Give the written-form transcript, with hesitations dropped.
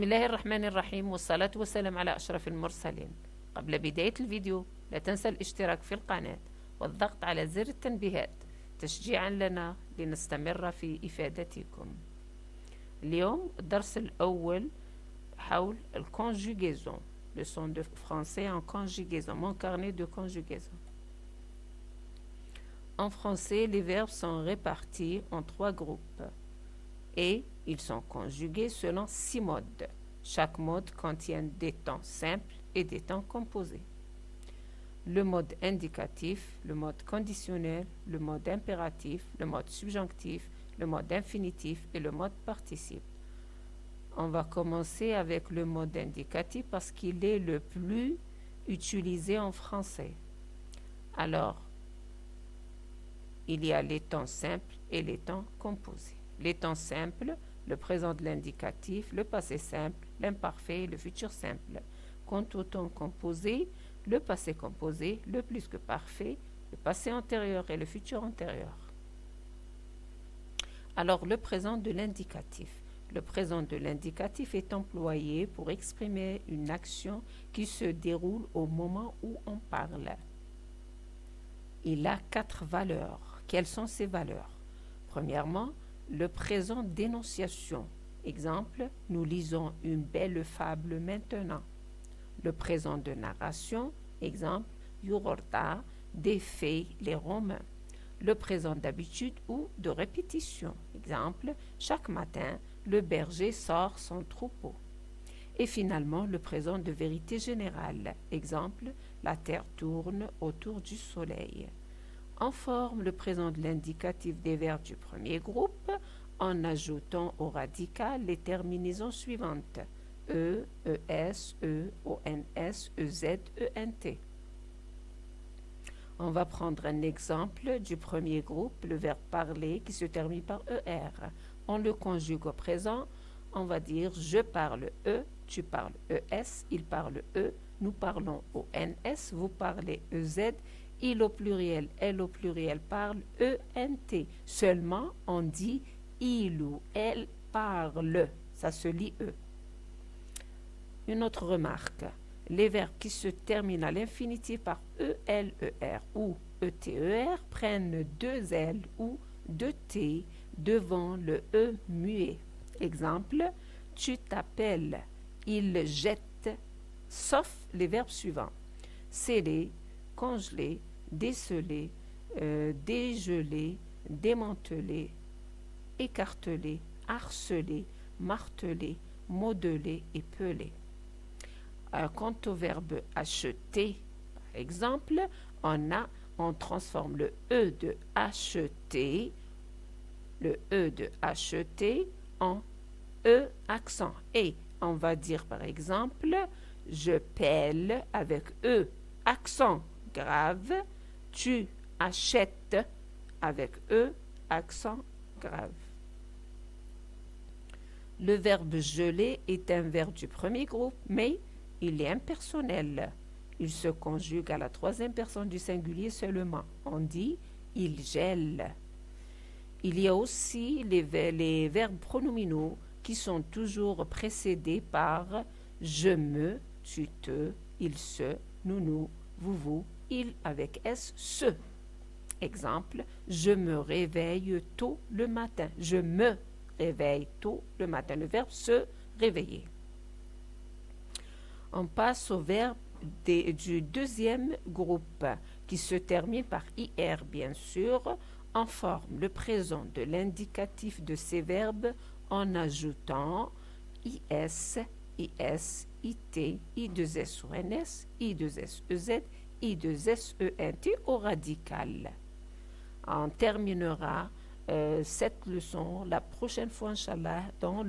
بسم الله الرحمن الرحيم والصلاة والسلام على أشرف المرسلين. قبل بداية الفيديو لا تنسى الاشتراك في القناة والضغط على زر التنبيهات تشجيعا لنا لنستمر في إفادتكم. اليوم الدرس الأول حول الconjugaison, leçon de français en conjugaison, mon carnet de conjugaison. En français, les verbes sont répartis en 3 groupes et ils sont conjugués selon 6 modes. Chaque mode contient des temps simples et des temps composés. Le mode indicatif, le mode conditionnel, le mode impératif, le mode subjonctif, le mode infinitif et le mode participe. On va commencer avec le mode indicatif parce qu'il est le plus utilisé en français. Alors, il y a les temps simples et les temps composés. Les temps simples, le présent de l'indicatif, le passé simple, l'imparfait et le futur simple. Quant au temps composé, le passé composé, le plus que parfait, le passé antérieur et le futur antérieur. Alors, le présent de l'indicatif. Le présent de l'indicatif est employé pour exprimer une action qui se déroule au moment où on parle. Il a 4 valeurs. Quelles sont ces valeurs? Premièrement, le présent d'énonciation. Exemple, nous lisons une belle fable maintenant. Le présent de narration. Exemple, Yurorta, des faits, les Romains. Le présent d'habitude ou de répétition. Exemple, chaque matin, le berger sort son troupeau. Et finalement, le présent de vérité générale. Exemple, la terre tourne autour du soleil. On forme le présent de l'indicatif des verbes du premier groupe en ajoutant au radical les terminaisons suivantes: e, es, ons, ez, ent. On va prendre un exemple du premier groupe, le verbe parler qui se termine par er. On le conjugue au présent, on va dire je parle e, tu parles es, il parle e, nous parlons ons, vous parlez ez, il au pluriel, elle au pluriel parle ent. Seulement, on dit il ou elle parle. Ça se lit e. Une autre remarque. Les verbes qui se terminent à l'infinitif par e-l-e-r ou e-t-e-r prennent 2 l ou 2 t devant le e muet. Exemple, tu t'appelles, il jette, sauf les verbes suivants: sceller, congeler, déceler, dégeler, démanteler, écarteler, harceler, marteler, modeler et peler. Quant au verbe acheter, par exemple, on transforme le e de acheter, en e accent. Et on va dire par exemple, je pèle avec e accent grave, tu achètes avec e accent grave. Le verbe geler est un verbe du premier groupe, mais il est impersonnel. Il se conjugue à la 3e personne du singulier seulement. On dit il gèle. Il y a aussi les verbes pronominaux qui sont toujours précédés par je me, tu te, il se, nous, vous, il avec s, ce. Exemple, je me réveille tôt le matin. Je me réveille tôt le matin. Le verbe se réveiller. On passe au verbe du deuxième groupe qui se termine par ir, bien sûr. On forme le présent de l'indicatif de ces verbes en ajoutant is, is, it, i2s ou ns, i2s ez, i2s ent au radical. On terminera cette leçon la prochaine fois, Inch'Allah, dans